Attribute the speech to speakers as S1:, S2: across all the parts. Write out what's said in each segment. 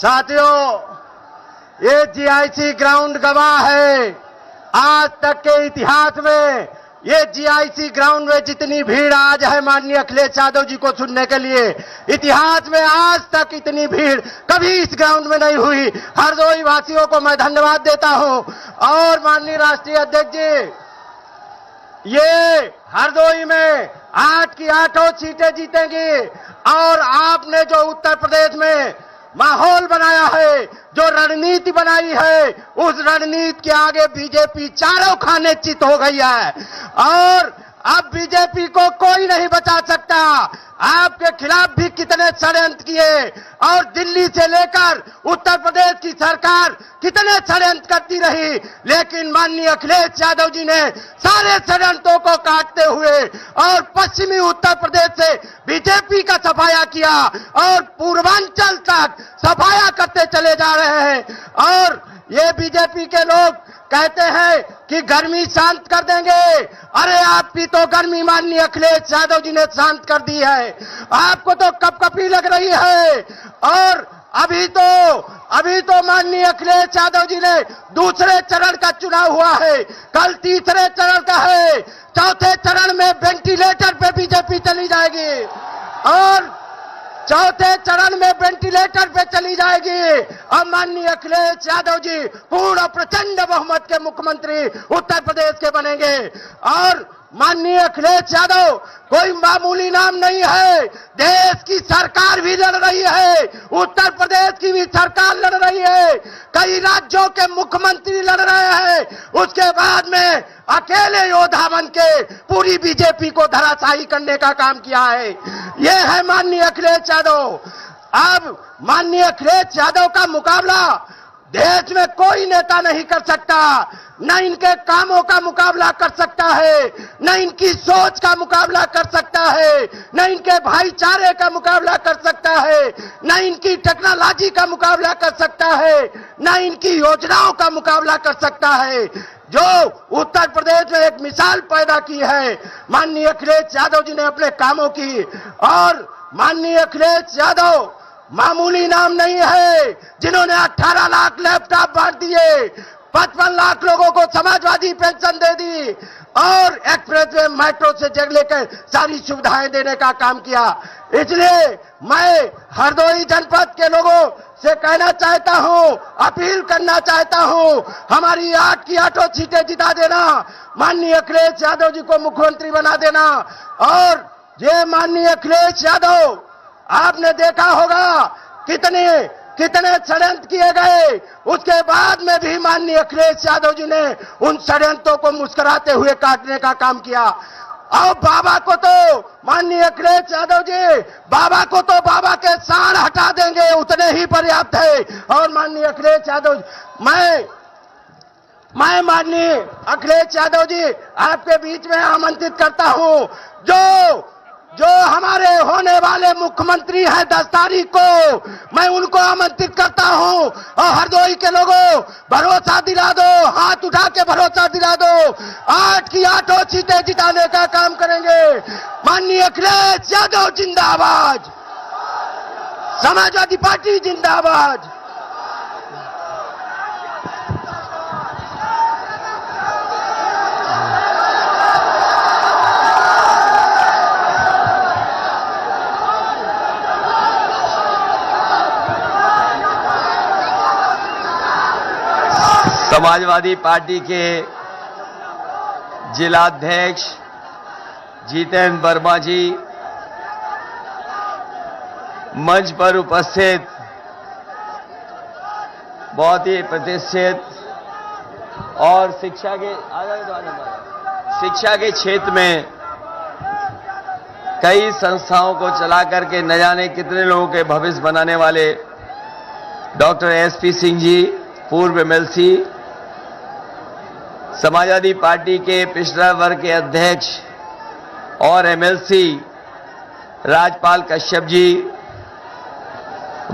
S1: साथियों, ये GIC ground गवाह है। आज तक के इतिहास में ये जीआईसी ग्राउंड में जितनी भीड़ आज है माननीय अखिलेश यादव जी को सुनने के लिए, इतिहास में आज तक इतनी भीड़ कभी इस ग्राउंड में नहीं हुई। हरदोई वासियों को मैं धन्यवाद देता हूं। और माननीय राष्ट्रीय अध्यक्ष जी, ये हरदोई में 8 की 8 सीटें जीतेंगी। और आपने जो उत्तर प्रदेश में माहौल बनाया है, जो रणनीति बनाई है, उस रणनीति के आगे बीजेपी चारों खाने चित हो गई है। और अब बीजेपी को कोई नहीं बचा सकता। आपके खिलाफ भी कितने षड्यंत्र किए और दिल्ली से लेकर उत्तर प्रदेश की सरकार कितने षड्यंत्र करती रही, लेकिन माननीय अखिलेश यादव जी ने सारे षड्यंत्रों को काटते हुए और पश्चिमी उत्तर प्रदेश से बीजेपी का सफाया किया और पूर्वांचल तक सफाया करते चले जा रहे हैं। और ये बीजेपी के लोग कहते हैं कि गर्मी शांत कर देंगे। अरे आपकी तो गर्मी माननीय अखिलेश यादव जी ने शांत कर दी है। आपको तो कपकपी लग रही है। और अभी तो माननीय अखिलेश यादव जी ने दूसरे चरण का चुनाव हुआ है, कल तीसरे चरण का है। चौथे चरण में वेंटिलेटर पे बीजेपी चली जाएगी और चौथे चरण में वेंटिलेटर पे चली जाएगी। अब माननीय अखिलेश यादव जी पूर्ण प्रचंड बहुमत के मुख्यमंत्री उत्तर प्रदेश के बनेंगे। और माननीय अखिलेश यादव कोई मामूली नाम नहीं है। देश की सरकार भी लड़ रही है, उत्तर प्रदेश की भी सरकार लड़ रही है, कई राज्यों के मुख्यमंत्री लड़ रहे हैं। उसके बाद में अकेले योद्धा बन के पूरी बीजेपी को धराशायी करने का काम किया है। ये है माननीय अखिलेश यादव। अब माननीय अखिलेश यादव का मुकाबला देश में कोई नेता नहीं कर सकता। न इनके कामों का मुकाबला कर सकता है, न इनकी सोच का मुकाबला कर सकता है, न इनके भाईचारे का मुकाबला कर सकता है, न इनकी टेक्नोलॉजी का मुकाबला कर सकता है, न इनकी योजनाओं का मुकाबला कर सकता है। जो उत्तर प्रदेश में एक मिसाल पैदा की है माननीय अखिलेश यादव जी ने अपने कामों की। और माननीय अखिलेश यादव मामूली नाम नहीं है, जिन्होंने 18 लाख लैपटॉप बांट दिए, 55 लाख लोगों को समाजवादी पेंशन दे दी और एक्सप्रेसवे मेट्रो से जग लेकर सारी सुविधाएं देने का काम किया। इसलिए मैं हरदोई जनपद के लोगों से कहना चाहता हूं, अपील करना चाहता हूं, हमारी 8 की 8 सीटें जिता देना, माननीय अखिलेश यादव जी को मुख्यमंत्री बना देना। और ये माननीय अखिलेश यादव, आपने देखा होगा कितने षड्यंत्र किए गए, उसके बाद में भी माननीय अखिलेश यादव जी ने उन षड्यंत्रों को मुस्कुराते हुए काटने का काम किया। और बाबा को तो माननीय अखिलेश यादव जी बाबा के साड़ हटा देंगे, उतने ही पर्याप्त है। और माननीय अखिलेश यादव, मैं माननीय अखिलेश यादव जी आपके बीच में आमंत्रित करता हूं, जो हमारे होने वाले मुख्यमंत्री हैं 10 तारीख को, मैं उनको आमंत्रित करता हूं। और हरदोई के लोगों, भरोसा दिला दो, हाथ उठा के भरोसा दिला दो, 8 की 8 सीटें जिताने का काम करेंगे। माननीय अखिलेश यादव जिंदाबाद, समाजवादी पार्टी जिंदाबाद।
S2: समाजवादी पार्टी के जिलाध्यक्ष जितेंद्र वर्मा जी, मंच पर उपस्थित बहुत ही प्रतिष्ठित और शिक्षा के क्षेत्र में कई संस्थाओं को चला करके न जाने कितने लोगों के भविष्य बनाने वाले डॉक्टर एसपी सिंह जी, पूर्व एमएलसी, समाजवादी पार्टी के पिछड़ा वर्ग के अध्यक्ष और एमएलसी राजपाल कश्यप जी,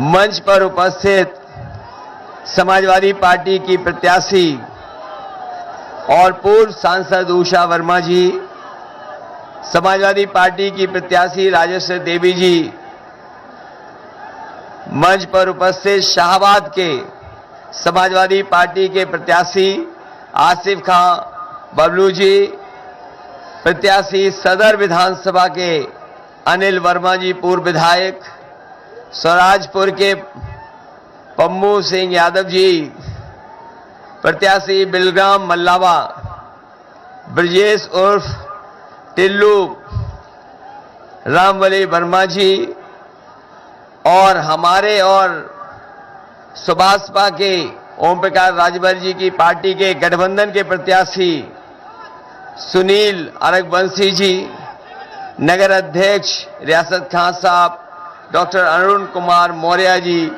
S2: मंच पर उपस्थित समाजवादी पार्टी की प्रत्याशी और पूर्व सांसद उषा वर्मा जी, समाजवादी पार्टी की प्रत्याशी राजेश्वरी देवी जी, मंच पर उपस्थित शाहाबाद के समाजवादी पार्टी के प्रत्याशी आसिफ खां बबलू जी, प्रत्याशी सदर विधानसभा के अनिल वर्मा जी पूर्व विधायक, स्वराजपुर के पम्मू सिंह यादव जी, प्रत्याशी बिलग्राम मल्लावा, ब्रजेश उर्फ टिल्लू रामवली वर्मा जी, और हमारे और सुभाषपा के ओम प्रकाश राजभर जी की पार्टी के गठबंधन के प्रत्याशी सुनील अरगवंशी जी, नगर अध्यक्ष रियासत खान साहब, डॉक्टर अरुण कुमार मौर्य जी,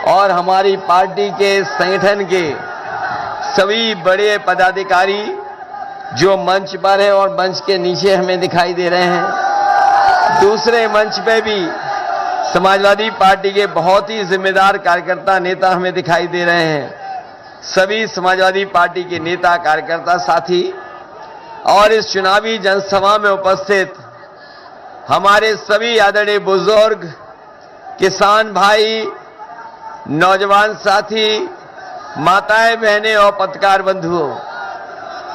S2: और हमारी पार्टी के संगठन के सभी बड़े पदाधिकारी जो मंच पर है और मंच के नीचे हमें दिखाई दे रहे हैं। दूसरे मंच पे भी समाजवादी पार्टी के बहुत ही जिम्मेदार कार्यकर्ता नेता हमें दिखाई दे रहे हैं। सभी समाजवादी पार्टी के नेता कार्यकर्ता साथी और इस चुनावी जनसभा में उपस्थित हमारे सभी आदरणीय बुजुर्ग, किसान भाई, नौजवान साथी, माताएं बहनें और पत्रकार बंधुओं,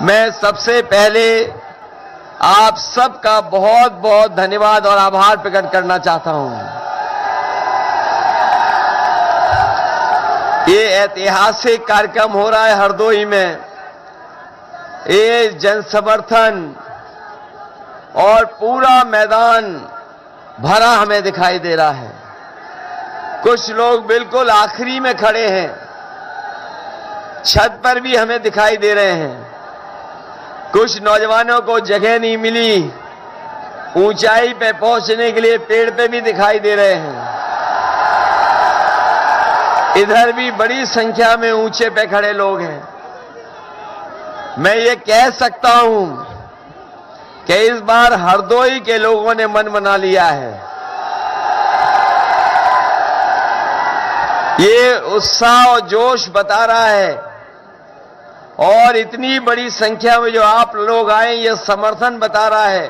S2: मैं सबसे पहले आप सबका बहुत बहुत धन्यवाद और आभार प्रकट करना चाहता हूं। ये ऐतिहासिक कार्यक्रम हो रहा है हरदोई में। ये जनसमर्थन और पूरा मैदान भरा हमें दिखाई दे रहा है। कुछ लोग बिल्कुल आखिरी में खड़े हैं, छत पर भी हमें दिखाई दे रहे हैं। कुछ नौजवानों को जगह नहीं मिली, ऊंचाई पे पहुंचने के लिए पेड़ पे भी दिखाई दे रहे हैं। इधर भी बड़ी संख्या में ऊंचे पे खड़े लोग हैं। मैं ये कह सकता हूं कि इस बार हरदोई के लोगों ने मन बना लिया है। ये उत्साह और जोश बता रहा है, और इतनी बड़ी संख्या में जो आप लोग आए, ये समर्थन बता रहा है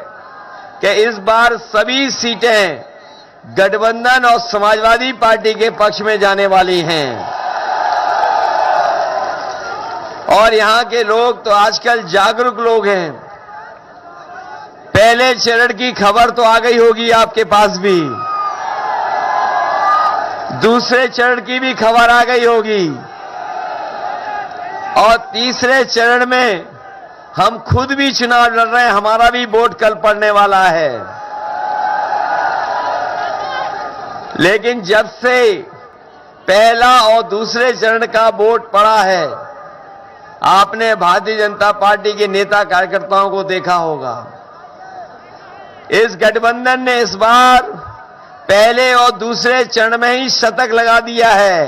S2: कि इस बार सभी सीटें गठबंधन और समाजवादी पार्टी के पक्ष में जाने वाली हैं। और यहां के लोग तो आजकल जागरूक लोग हैं। पहले चरण की खबर तो आ गई होगी आपके पास भी, दूसरे चरण की भी खबर आ गई होगी, और तीसरे चरण में हम खुद भी चुनाव लड़ रहे हैं। हमारा भी वोट कल पड़ने वाला है। लेकिन जब से पहला और दूसरे चरण का वोट पड़ा है, आपने भारतीय जनता पार्टी के नेता कार्यकर्ताओं को देखा होगा। इस गठबंधन ने इस बार पहले और दूसरे चरण में ही शतक लगा दिया है,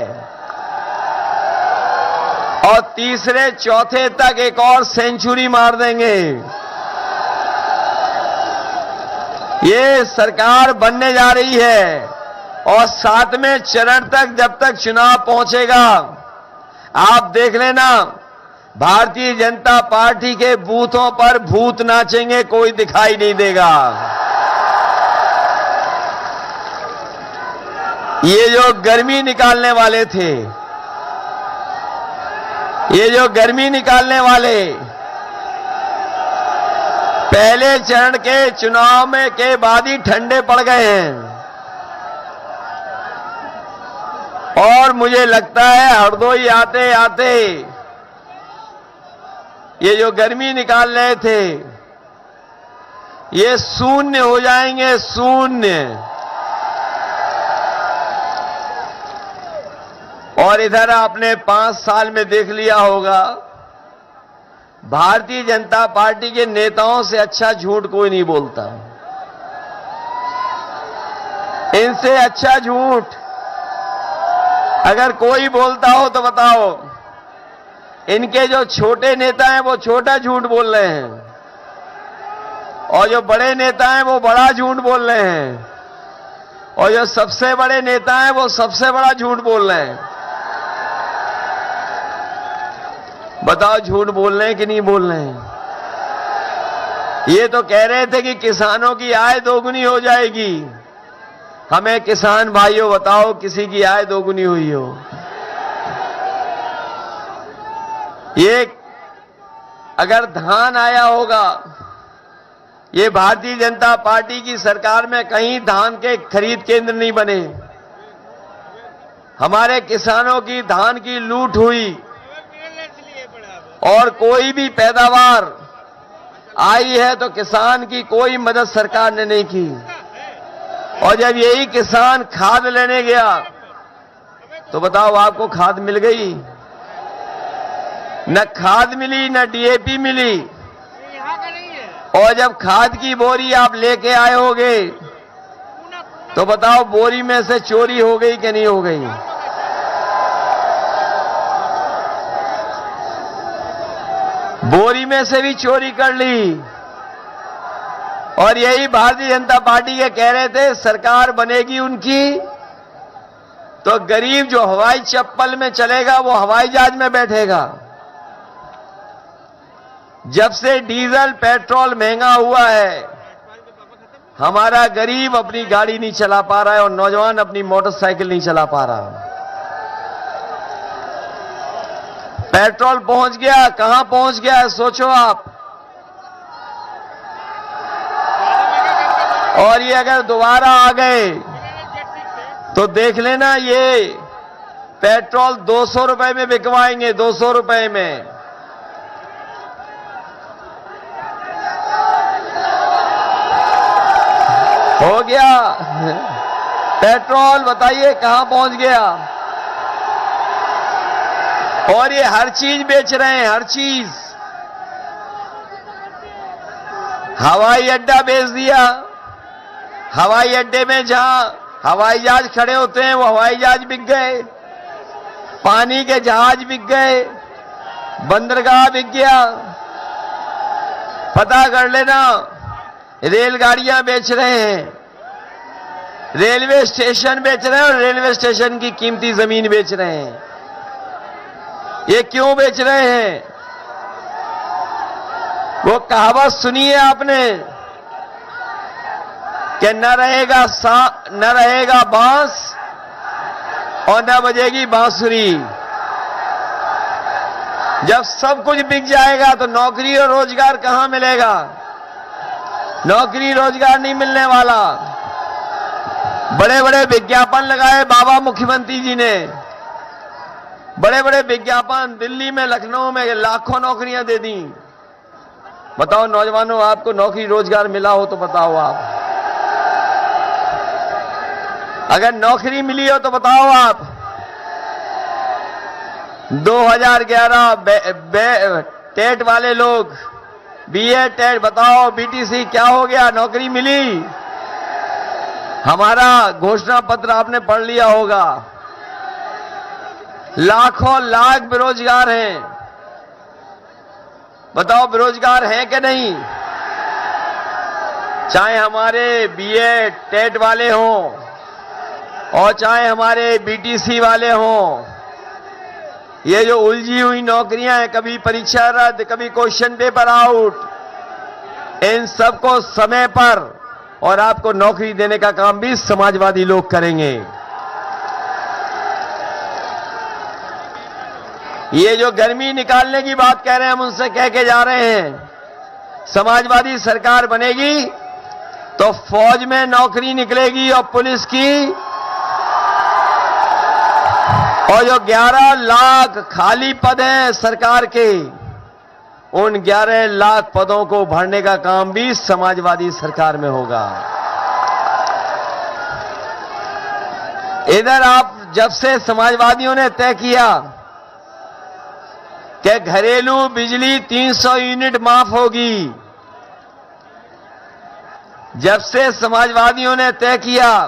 S2: और तीसरे चौथे तक एक और सेंचुरी मार देंगे। ये सरकार बनने जा रही है, और 7वें चरण तक जब तक चुनाव पहुंचेगा, आप देख लेना, भारतीय जनता पार्टी के बूथों पर भूत नाचेंगे, कोई दिखाई नहीं देगा। ये जो गर्मी निकालने वाले थे, ये जो गर्मी निकालने वाले पहले चरण के चुनाव में के बाद ही ठंडे पड़ गए हैं। और मुझे लगता है हरदोई आते आते ये जो गर्मी निकाल रहे थे, ये शून्य हो जाएंगे, शून्य। और इधर आपने 5 साल में देख लिया होगा, भारतीय जनता पार्टी के नेताओं से अच्छा झूठ कोई नहीं बोलता। इनसे अच्छा झूठ अगर कोई बोलता हो तो बताओ। इनके जो छोटे नेता हैं वो छोटा झूठ बोल रहे हैं, और जो बड़े नेता हैं वो बड़ा झूठ बोल रहे हैं, और जो सबसे बड़े नेता हैं वो सबसे बड़ा झूठ बोल रहे हैं। बताओ झूठ बोल रहे हैं कि नहीं बोल रहे हैं? ये तो कह रहे थे कि किसानों की आय दोगुनी हो जाएगी, हमें किसान भाइयों बताओ, किसी की आय दोगुनी हुई हो? ये अगर धान आया होगा, ये भारतीय जनता पार्टी की सरकार में कहीं धान के खरीद केंद्र नहीं बने। हमारे किसानों की धान की लूट हुई और कोई भी पैदावार आई है तो किसान की कोई मदद सरकार ने नहीं की। और जब यही किसान खाद लेने गया तो बताओ, आपको खाद मिल गई? न खाद मिली, न डीएपी मिली। और जब खाद की बोरी आप लेके आए होगे तो बताओ, बोरी में से चोरी हो गई कि नहीं हो गई? बोरी में से भी चोरी कर ली। और यही भारतीय जनता पार्टी के कह रहे थे सरकार बनेगी उनकी तो गरीब जो हवाई चप्पल में चलेगा वो हवाई जहाज में बैठेगा। जब से डीजल पेट्रोल महंगा हुआ है, हमारा गरीब अपनी गाड़ी नहीं चला पा रहा है और नौजवान अपनी मोटरसाइकिल नहीं चला पा रहा। पेट्रोल पहुंच गया, कहां पहुंच गया है सोचो आप। और ये अगर दोबारा आ गए तो देख लेना, ये पेट्रोल 200 रुपए में बिकवाएंगे, 200 रुपए में। हो गया पेट्रोल, बताइए कहां पहुंच गया। और ये हर चीज बेच रहे हैं, हर चीज। हवाई अड्डा बेच दिया। हवाई अड्डे में जहां हवाई जहाज खड़े होते हैं वो हवाई जहाज बिक गए, पानी के जहाज बिक गए, बंदरगाह बिक गया। पता कर लेना, रेलगाड़ियां बेच रहे हैं, रेलवे स्टेशन बेच रहे हैं और रेलवे स्टेशन की कीमती जमीन बेच रहे हैं। ये क्यों बेच रहे हैं? वो कहावत सुनी है आपने कि न रहेगा बांस और न बजेगी बांसुरी। जब सब कुछ बिक जाएगा तो नौकरी और रोजगार कहां मिलेगा? नौकरी रोजगार नहीं मिलने वाला। बड़े बड़े विज्ञापन लगाए बाबा मुख्यमंत्री जी ने, बड़े बड़े विज्ञापन, दिल्ली में, लखनऊ में लाखों नौकरियां दे दी। बताओ नौजवानों, आपको नौकरी रोजगार मिला हो तो बताओ आप। अगर नौकरी मिली हो तो बताओ आप। 2011 टेट वाले लोग, बीए टेट, बताओ बीटीसी क्या हो गया? नौकरी मिली? हमारा घोषणा पत्र आपने पढ़ लिया होगा। लाखों लाख बेरोजगार हैं। बताओ बेरोजगार हैं कि नहीं? चाहे हमारे बीए टेट वाले हों और चाहे हमारे बीटीसी वाले हों, ये जो उलझी हुई नौकरियां हैं, कभी परीक्षा रद्द, कभी क्वेश्चन पेपर आउट, इन सबको समय पर और आपको नौकरी देने का काम भी समाजवादी लोग करेंगे। ये जो गर्मी निकालने की बात कह रहे हैं, हम उनसे कह के जा रहे हैं, समाजवादी सरकार बनेगी तो फौज में नौकरी निकलेगी और पुलिस की, और जो 11 लाख खाली पद हैं सरकार के, उन 11 लाख पदों को भरने का काम भी समाजवादी सरकार में होगा। इधर आप, जब से समाजवादियों ने तय किया कि घरेलू बिजली 300 यूनिट माफ होगी, जब से समाजवादियों ने तय किया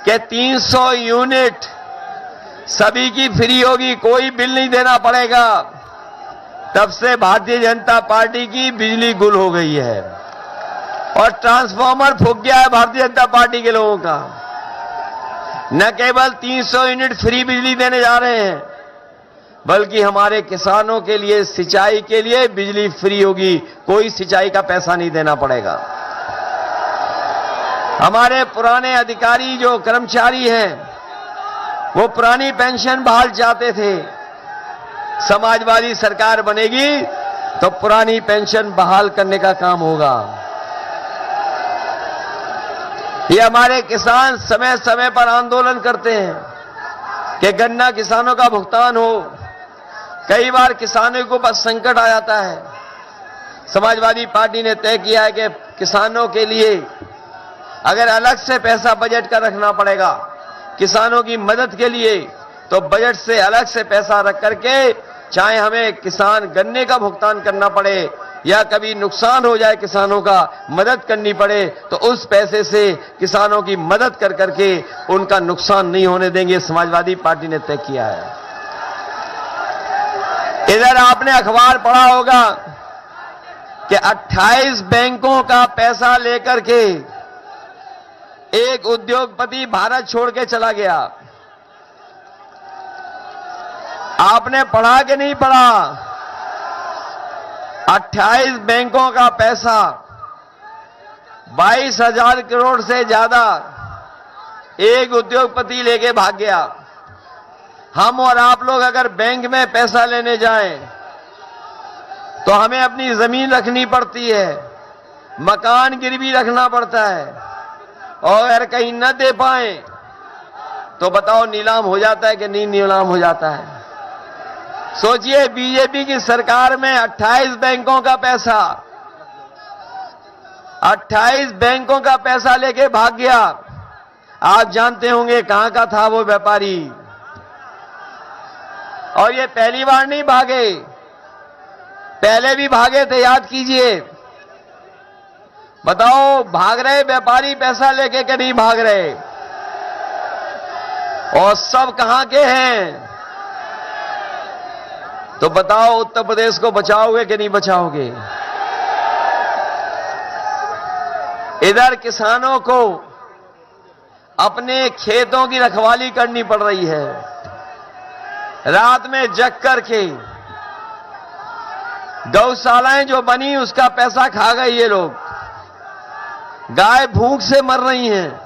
S2: कि 300 यूनिट सभी की फ्री होगी, कोई बिल नहीं देना पड़ेगा, तब से भारतीय जनता पार्टी की बिजली गुल हो गई है और ट्रांसफार्मर फूक गया है भारतीय जनता पार्टी के लोगों का। न केवल 300 यूनिट फ्री बिजली देने जा रहे हैं, बल्कि हमारे किसानों के लिए, सिंचाई के लिए बिजली फ्री होगी, कोई सिंचाई का पैसा नहीं देना पड़ेगा। हमारे पुराने अधिकारी जो कर्मचारी हैं वो पुरानी पेंशन बहाल चाहते थे। समाजवादी सरकार बनेगी तो पुरानी पेंशन बहाल करने का काम होगा। ये हमारे किसान समय समय पर आंदोलन करते हैं कि गन्ना किसानों का भुगतान हो। कई बार किसानों के ऊपर संकट आ जाता है। समाजवादी पार्टी ने तय किया है कि किसानों के लिए अगर अलग से पैसा बजट का रखना पड़ेगा किसानों की मदद के लिए, तो बजट से अलग से पैसा रख करके, चाहे हमें किसान गन्ने का भुगतान करना पड़े या कभी नुकसान हो जाए किसानों का मदद करनी पड़े, तो उस पैसे से किसानों की मदद कर करके उनका नुकसान नहीं होने देंगे। समाजवादी पार्टी ने तय किया है। इधर आपने अखबार पढ़ा होगा कि 28 बैंकों का पैसा लेकर के एक उद्योगपति भारत छोड़ के चला गया। आपने पढ़ा कि नहीं पढ़ा? 28 बैंकों का पैसा 22,000 करोड़ से ज्यादा एक उद्योगपति लेके भाग गया। हम और आप लोग अगर बैंक में पैसा लेने जाएं तो हमें अपनी जमीन रखनी पड़ती है, मकान गिरवी रखना पड़ता है, और अगर कहीं न दे पाए तो बताओ नीलाम हो जाता है कि नहीं नीलाम हो जाता है। सोचिए, बीजेपी की सरकार में 28 बैंकों का पैसा 28 बैंकों का पैसा लेके भाग गया। आप जानते होंगे कहां का था वो व्यापारी। और ये पहली बार नहीं भागे, पहले भी भागे थे, याद कीजिए। बताओ, भाग रहे व्यापारी पैसा लेके कि नहीं भाग रहे? और सब कहां के हैं? तो बताओ, उत्तर प्रदेश को बचाओगे कि नहीं बचाओगे? इधर किसानों को अपने खेतों की रखवाली करनी पड़ रही है। रात में जग करके गौशालाएं जो बनी उसका पैसा खा गए ये लोग। गाय भूख से मर रही हैं।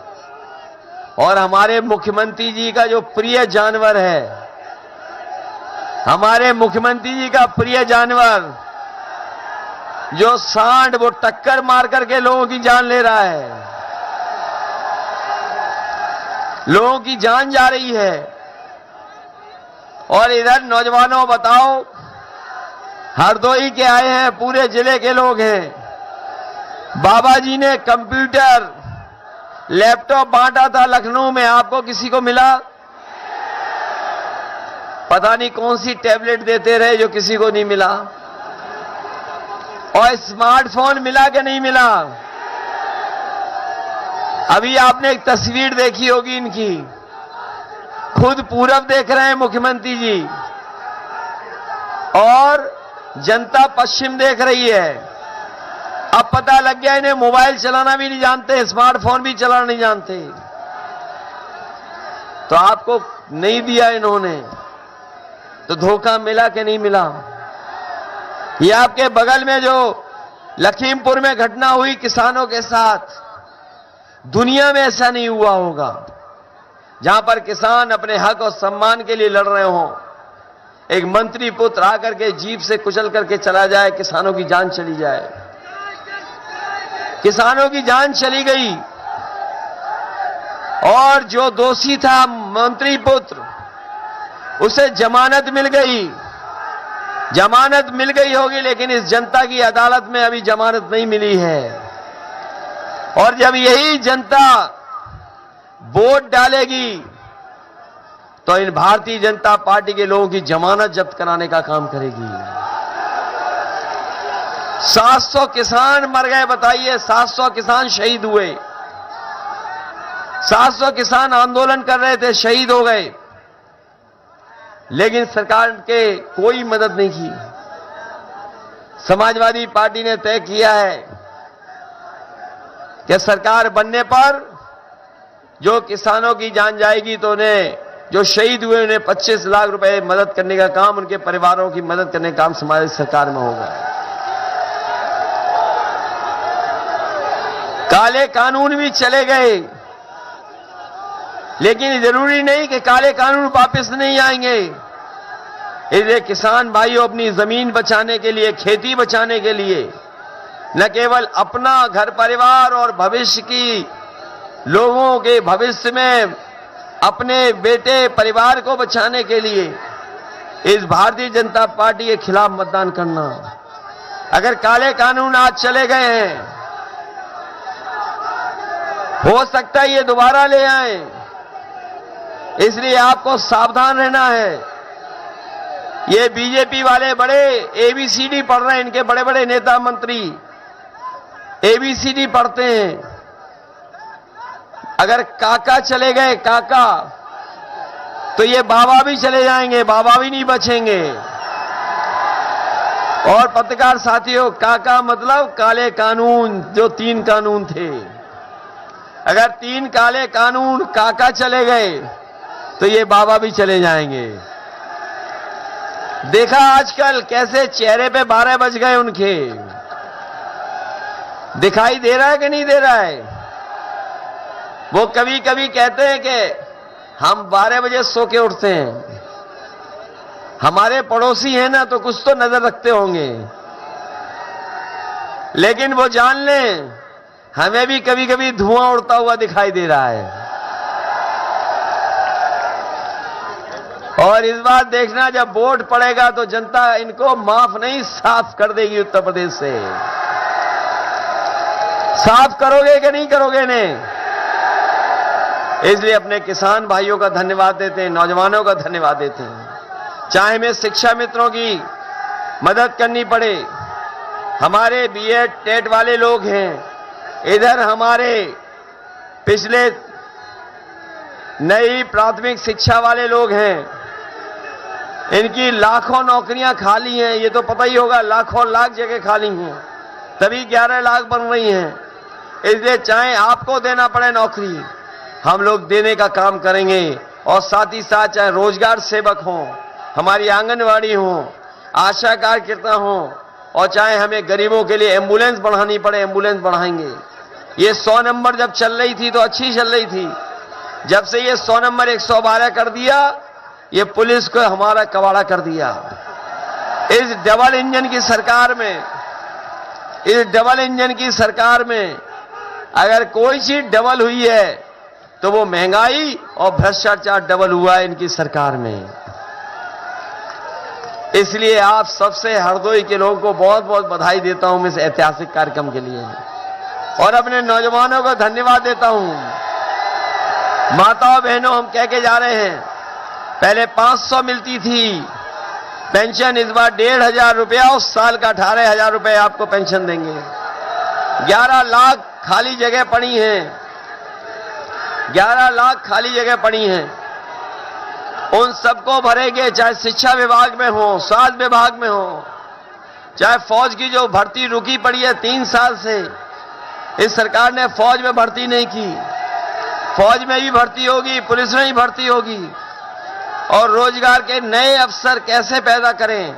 S2: और हमारे मुख्यमंत्री जी का जो प्रिय जानवर है, हमारे मुख्यमंत्री जी का प्रिय जानवर जो सांड, वो टक्कर मार करके लोगों की जान ले रहा है। लोगों की जान जा रही है। और इधर नौजवानों बताओ, हरदोई के आए हैं, पूरे जिले के लोग हैं। बाबा जी ने कंप्यूटर लैपटॉप बांटा था लखनऊ में, आपको किसी को मिला? पता नहीं कौन सी टैबलेट देते रहे जो किसी को नहीं मिला। और स्मार्टफोन मिला कि नहीं मिला? अभी आपने एक तस्वीर देखी होगी इनकी, खुद पूरब देख रहे हैं मुख्यमंत्री जी और जनता पश्चिम देख रही है। अब पता लग गया इन्हें मोबाइल चलाना भी नहीं जानते, स्मार्टफोन भी चलाना नहीं जानते। तो आपको नहीं दिया इन्होंने, तो धोखा मिला कि नहीं मिला? ये आपके बगल में जो लखीमपुर में घटना हुई किसानों के साथ, दुनिया में ऐसा नहीं हुआ होगा जहां पर किसान अपने हक और सम्मान के लिए लड़ रहे हों। एक मंत्री पुत्र आकर के जीप से कुचल करके चला जाए, किसानों की जान चली जाए। किसानों की जान चली गई। और जो दोषी था मंत्री पुत्र, उसे जमानत मिल गई। जमानत मिल गई होगी, लेकिन इस जनता की अदालत में अभी जमानत नहीं मिली है। और जब यही जनता वोट डालेगी तो इन भारतीय जनता पार्टी के लोगों की जमानत जब्त कराने का काम करेगी। 700 किसान मर गए, बताइए, 700 किसान शहीद हुए। 700 किसान आंदोलन कर रहे थे, शहीद हो गए। लेकिन सरकार के कोई मदद नहीं की। समाजवादी पार्टी ने तय किया है कि सरकार बनने पर जो किसानों की जान जाएगी तो उन्हें, जो शहीद हुए, उन्हें 25 लाख रुपए मदद करने का काम, उनके परिवारों की मदद करने का काम समाज सरकार में होगा। काले कानून भी चले गए, लेकिन जरूरी नहीं कि काले कानून वापस नहीं आएंगे। इसलिए किसान भाइयों अपनी जमीन बचाने के लिए, खेती बचाने के लिए, न केवल अपना घर परिवार और भविष्य की लोगों के भविष्य में अपने बेटे परिवार को बचाने के लिए इस भारतीय जनता पार्टी के खिलाफ मतदान करना। अगर काले कानून आज चले गए हैं, हो सकता है ये दोबारा ले आए, इसलिए आपको सावधान रहना है। ये बीजेपी वाले बड़े एबीसीडी पढ़ रहे हैं, इनके बड़े बड़े नेता मंत्री एबीसीडी पढ़ते हैं। अगर काका चले गए, काका, तो ये बाबा भी चले जाएंगे, बाबा भी नहीं बचेंगे। और पत्रकार साथियों, काका मतलब काले कानून, जो 3 कानून थे। अगर 3 काले कानून काका चले गए तो ये बाबा भी चले जाएंगे। देखा आजकल कैसे चेहरे पे 12 बज गए उनके, दिखाई दे रहा है कि नहीं दे रहा है? वो कभी कभी कहते हैं कि हम 12 बजे सो के उठते हैं। हमारे पड़ोसी हैं ना, तो कुछ तो नजर रखते होंगे, लेकिन वो जान लें हमें भी कभी कभी धुआं उड़ता हुआ दिखाई दे रहा है। और इस बार देखना, जब वोट पड़ेगा तो जनता इनको माफ नहीं, साफ कर देगी उत्तर प्रदेश से। साफ करोगे कि नहीं करोगे इन्हें? इसलिए अपने किसान भाइयों का धन्यवाद देते हैं, नौजवानों का धन्यवाद देते हैं। चाहे हमें शिक्षा मित्रों की मदद करनी पड़े, हमारे बीएड टेट वाले लोग हैं, इधर हमारे पिछले नई प्राथमिक शिक्षा वाले लोग हैं, इनकी लाखों नौकरियां खाली हैं। ये तो पता ही होगा, लाखों लाख जगह खाली हैं, तभी 11 लाख बन रही हैं। इसलिए चाहे आपको देना पड़े नौकरी, हम लोग देने का काम करेंगे। और साथ ही साथ चाहे रोजगार सेवक हों, हमारी आंगनवाड़ी हो, आशा कार्यकर्ता हो, और चाहे हमें गरीबों के लिए एम्बुलेंस बढ़ानी पड़े, एम्बुलेंस बढ़ाएंगे। ये 100 नंबर जब चल रही थी तो अच्छी चल रही थी, जब से ये 100 नंबर 112 कर दिया, ये पुलिस को हमारा कबाड़ा कर दिया। इस डबल इंजन की सरकार में, इस डबल इंजन की सरकार में अगर कोई चीज डबल हुई है तो वो महंगाई और भ्रष्टाचार डबल हुआ है इनकी सरकार में। इसलिए आप सबसे हरदोई के लोगों को बहुत बहुत बधाई देता हूं इस ऐतिहासिक कार्यक्रम के लिए, और अपने नौजवानों को धन्यवाद देता हूं। माताओं बहनों, हम कह के जा रहे हैं, पहले 500 मिलती थी पेंशन, इस बार 1,500 रुपया, उस साल का 18,000 रुपये आपको पेंशन देंगे। 11 लाख खाली जगह पड़ी हैं, 11 लाख खाली जगह पड़ी हैं, उन सबको भरेंगे, चाहे शिक्षा विभाग में हो, स्वास्थ्य विभाग में हो, चाहे फौज की जो भर्ती रुकी पड़ी है 3 साल से, इस सरकार ने फौज में भर्ती नहीं की, फौज में भी भर्ती होगी, पुलिस में भी भर्ती होगी। और रोजगार के नए अवसर कैसे पैदा करें,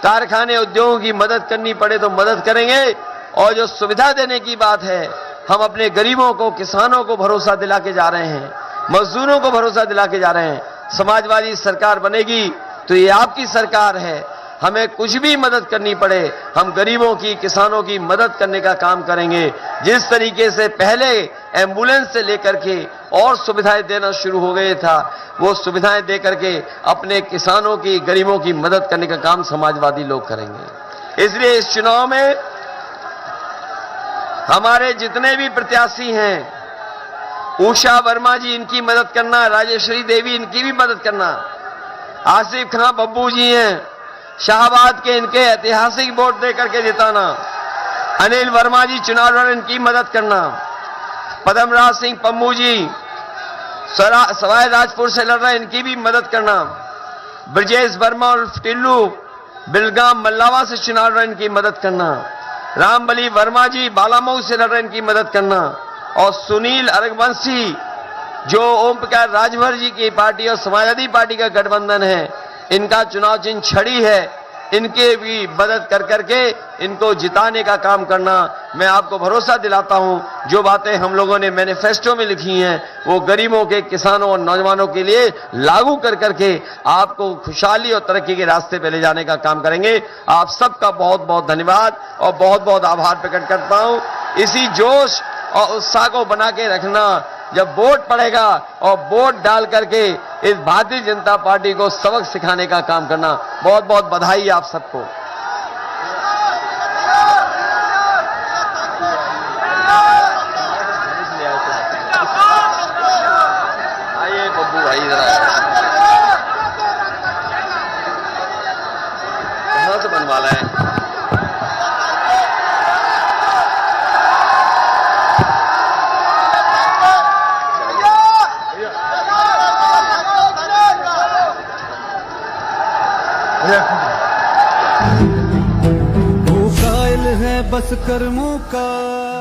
S2: कारखाने उद्योगों की मदद करनी पड़े तो मदद करेंगे। और जो सुविधा देने की बात है, हम अपने गरीबों को, किसानों को भरोसा दिला के जा रहे हैं, मजदूरों को भरोसा दिला के जा रहे हैं। समाजवादी सरकार बनेगी तो ये आपकी सरकार है, हमें कुछ भी मदद करनी पड़े, हम गरीबों की, किसानों की मदद करने का काम करेंगे। जिस तरीके से पहले एम्बुलेंस से लेकर के और सुविधाएं देना शुरू हो गया था, वो सुविधाएं देकर के अपने किसानों की, गरीबों की मदद करने का काम समाजवादी लोग करेंगे। इसलिए इस चुनाव में हमारे जितने भी प्रत्याशी हैं, उषा वर्मा जी, इनकी मदद करना, राजेश्वरी देवी, इनकी भी मदद करना, आसिफ खां बब्बू जी हैं, शाहबाद के, इनके ऐतिहासिक वोट देकर के जिताना, अनिल वर्मा जी चुनाव लड़, इनकी मदद करना, पद्मराज सिंह पम्मू जी सवाई राजपुर से लड़ रहे हैं, इनकी भी मदद करना, ब्रजेश वर्मा और टिल्लू बिलगाम मल्लावा से चुनाव लड़ रहे, इनकी मदद करना, रामबली वर्मा जी बालामऊ से लड़ रहे, इनकी मदद करना, और सुनील अरगवंशी जो ओम प्रकाश राजभर जी की पार्टी और समाजवादी पार्टी का गठबंधन है, इनका चुनाव चिन्ह छड़ी है, इनके भी मदद कर करके इनको जिताने का काम करना। मैं आपको भरोसा दिलाता हूं, जो बातें हम लोगों ने मैनिफेस्टो में लिखी हैं वो गरीबों के, किसानों और नौजवानों के लिए लागू कर करके आपको खुशहाली और तरक्की के रास्ते पे ले जाने का काम करेंगे। आप सबका बहुत बहुत धन्यवाद और बहुत बहुत आभार प्रकट करता हूं। इसी जोश और उत्साह को बना के रखना, जब वोट पड़ेगा और वोट डाल करके इस भारतीय जनता पार्टी को सबक सिखाने का काम करना। बहुत बहुत बधाई आप सबको। आइए बब्बू भाई जरा, कहां से बनवा लाए?
S3: वो कायल है बस कर्मों का।